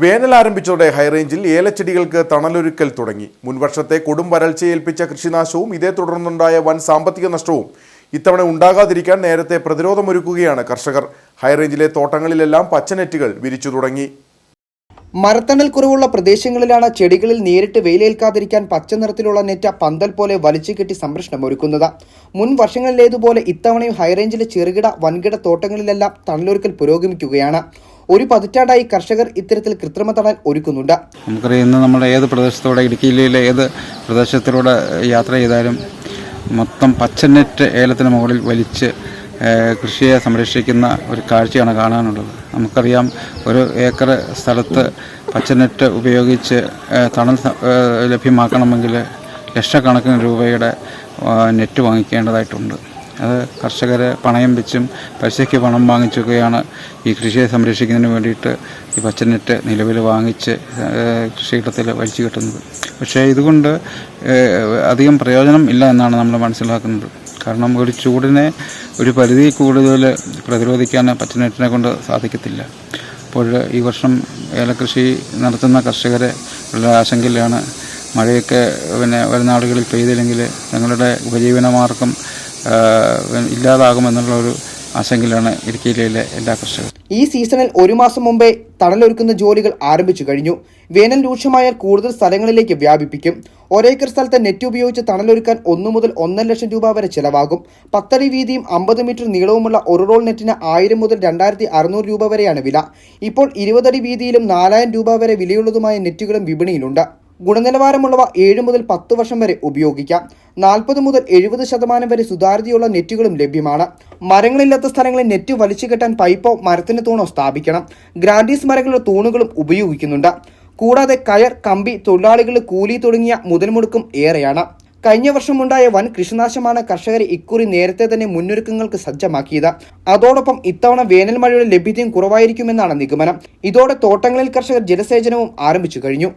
വേനൽ ആരംഭിച്ചതോടെ ഹൈറേഞ്ചിൽ ഏലച്ചെടികൾക്ക് തണലൊരുക്കൽ തുടങ്ങി. മുൻവർഷത്തെ കൊടും വരൾച്ചയേൽപ്പിച്ച കൃഷിനാശവും ഇതേ തുടർന്നുണ്ടായ വൻ സാമ്പത്തിക നഷ്ടവും ഇത്തവണ ഉണ്ടാകാതിരിക്കാൻ നേരത്തെ പ്രതിരോധമൊരുക്കുകയാണ് കർഷകർ. ഹൈറേഞ്ചിലെ തോട്ടങ്ങളിലെല്ലാം പച്ചനെറ്റുകൾ വിരിച്ചു തുടങ്ങി. മരത്തണൽ കുറവുള്ള പ്രദേശങ്ങളിലാണ് ചെടികളിൽ നേരിട്ട് വെയിലേൽക്കാതിരിക്കാൻ പച്ച നിറത്തിലുള്ള നെറ്റ പന്തൽ പോലെ വലിച്ചു കെട്ടി സംരക്ഷണം ഒരുക്കുന്നത്. മുൻ വർഷങ്ങളിലേതുപോലെ ഇത്തവണയും ഹൈറേഞ്ചിലെ ചെറുകിട വൻകിട തോട്ടങ്ങളിലെല്ലാം തണലൊരുക്കൽ പുരോഗമിക്കുകയാണ്. ഒരു പതിറ്റാണ്ടായി കർഷകർ ഇത്തരത്തിൽ കൃത്രിമ തണൽ ഒരുക്കുന്നുണ്ട്. നമുക്കറിയാം, ഇന്ന് നമ്മുടെ ഏത് പ്രദേശത്തൂടെ, ഇടുക്കി ജില്ലയിലെ ഏത് പ്രദേശത്തിലൂടെ യാത്ര ചെയ്താലും മൊത്തം പച്ചനെറ്റ് ഏലത്തിന് മുകളിൽ വലിച്ച് കൃഷിയെ സംരക്ഷിക്കുന്ന ഒരു കാഴ്ചയാണ് കാണാനുള്ളത്. നമുക്കറിയാം, ഒരു ഏക്കർ സ്ഥലത്ത് പച്ചനെറ്റ് ഉപയോഗിച്ച് തണൽ ലഭ്യമാക്കണമെങ്കിൽ ലക്ഷക്കണക്കിന് രൂപയുടെ നെറ്റ് വാങ്ങിക്കേണ്ടതായിട്ടുണ്ട്. അത് കർഷകർ പണയം വെച്ചും പലിശയ്ക്ക് പണം വാങ്ങിച്ചൊക്കെയാണ് ഈ കൃഷിയെ സംരക്ഷിക്കുന്നതിന് വേണ്ടിയിട്ട് ഈ പച്ചനെറ്റ് നിലവിൽ വാങ്ങിച്ച് കൃഷിയിടത്തിൽ വലിച്ചു കെട്ടുന്നത്. പക്ഷേ ഇതുകൊണ്ട് അധികം പ്രയോജനം ഇല്ല എന്നാണ് നമ്മൾ മനസ്സിലാക്കുന്നത്. കാരണം ഒരു ചൂടിനെ ഒരു പരിധി കൂടുതൽ പ്രതിരോധിക്കാൻ പച്ചനെറ്റിനെ കൊണ്ട് സാധിക്കത്തില്ല. അപ്പോൾ ഈ വർഷം ഏലകൃഷി നടത്തുന്ന കർഷകർ വളരെ ആശങ്കയിലാണ്. മഴയൊക്കെ വരുന്ന നാളുകളിൽ പെയ്തില്ലെങ്കിൽ തങ്ങളുടെ ഉപജീവനമാർഗം ഇല്ലാതാകുമെന്നുള്ള ഒരു ആശങ്കയിലാണ് ഇടുക്കി ജില്ലയിലെ എല്ലാ കർഷകരും. ഈ സീസണിൽ ഒരു മാസം മുമ്പേ തണലൊരുക്കുന്ന ജോലികൾ ആരംഭിച്ചു കഴിഞ്ഞു. വേനൽ രൂക്ഷമായാൽ കൂടുതൽ സ്ഥലങ്ങളിലേക്ക് വ്യാപിപ്പിക്കും. ഒരേക്കർ സ്ഥലത്ത് നെറ്റ് ഉപയോഗിച്ച് തണലൊരുക്കാൻ 1 മുതൽ 1.5 ലക്ഷം രൂപ വരെ ചെലവാകും. 10 അടി വീതിയും 50 മീറ്റർ നീളവുമുള്ള ഒരു റോൾ നെറ്റിന് 1000 മുതൽ 2600 രൂപ വരെയാണ് വില. ഇപ്പോൾ 20 അടി വീതിയിലും 4000 രൂപ വരെ വിലയുള്ളതുമായ നെറ്റുകളും വിപണിയിലുണ്ട്. ഗുണനിലവാരമുള്ളവ 7 മുതൽ 10 വർഷം വരെ ഉപയോഗിക്കാം. 40 മുതൽ 70% വരെ സുതാര്യതയുള്ള നെറ്റുകളും ലഭ്യമാണ്. മരങ്ങളില്ലാത്ത സ്ഥലങ്ങളിൽ നെറ്റ് വലിച്ചു കെട്ടാൻ പൈപ്പോ മരത്തിന് തൂണോ സ്ഥാപിക്കണം. ഗ്രാൻഡീസ് മരങ്ങളുടെ തൂണുകളും ഉപയോഗിക്കുന്നുണ്ട്. കൂടാതെ കയർ, കമ്പി, തൊഴിലാളികളുടെ കൂലി തുടങ്ങിയ മുതൽമുടക്കും ഏറെയാണ്. കഴിഞ്ഞ വർഷമുണ്ടായ വൻ കൃഷിനാശമാണ് കർഷകരെ ഇക്കുറി നേരത്തെ തന്നെ മുന്നൊരുക്കങ്ങൾക്ക് സജ്ജമാക്കിയത്. അതോടൊപ്പം ഇത്തവണ വേനൽ മഴയുടെ ലഭ്യതയും കുറവായിരിക്കുമെന്നാണ് നിഗമനം. ഇതോടെ തോട്ടങ്ങളിൽ കർഷകർ ജലസേചനവും ആരംഭിച്ചു കഴിഞ്ഞു.